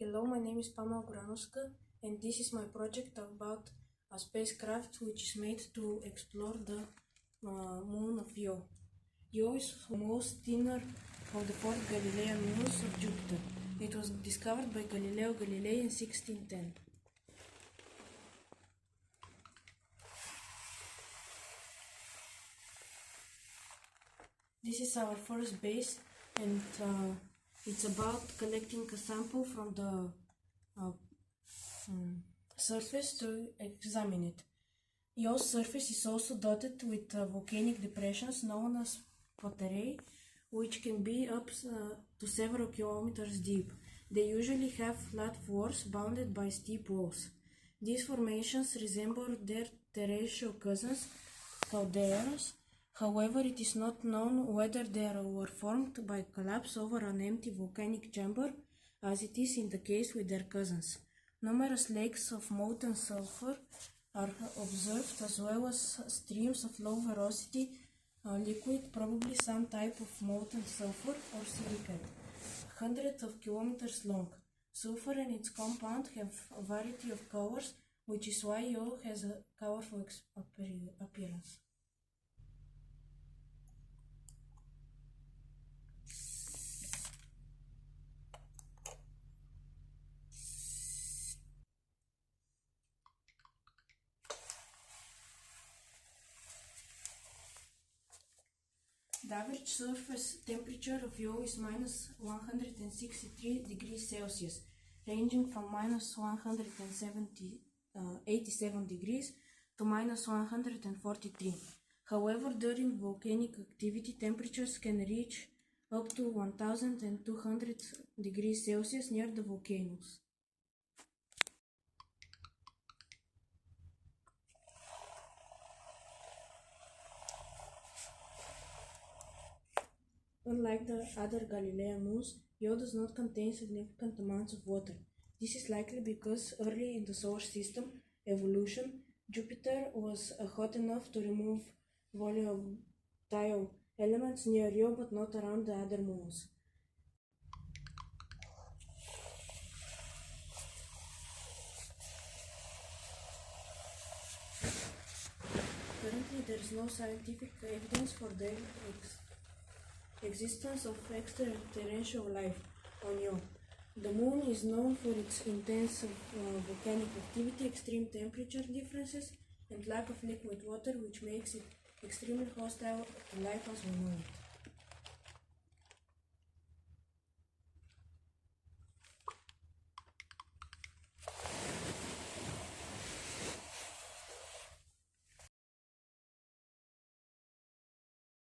Hello, my name is Pamela Goranovska, and this is my project about a spacecraft which is made to explore the moon of Io. Io is the most thinner of the four Galilean moons of Jupiter. It was discovered by Galileo Galilei in 1610. This is our first base, and it's about collecting a sample from the surface to examine it. Io's surface is also dotted with volcanic depressions known as paterae, which can be up to several kilometers deep. They usually have flat floors bounded by steep walls. These formations resemble their terrestrial cousins, calderas. However, it is not known whether they were formed by collapse over an empty volcanic chamber, as it is in the case with their cousins. Numerous lakes of molten sulfur are observed, as well as streams of low-velocity liquid, probably some type of molten sulfur or silicate, hundreds of kilometers long. Sulfur and its compound have a variety of colors, which is why Io has a colorful appearance. The average surface temperature of Io is minus 163 degrees Celsius, ranging from minus 187 degrees to minus 143. However, during volcanic activity, temperatures can reach up to 1200 degrees Celsius near the volcanoes. Unlike the other Galilean moons, Io does not contain significant amounts of water. This is likely because early in the solar system evolution, Jupiter was hot enough to remove volatile elements near Io but not around the other moons. Currently, there is no scientific evidence for the existence of extraterrestrial life on Io. The moon is known for its intense volcanic activity, extreme temperature differences, and lack of liquid water, which makes it extremely hostile to life as we know it.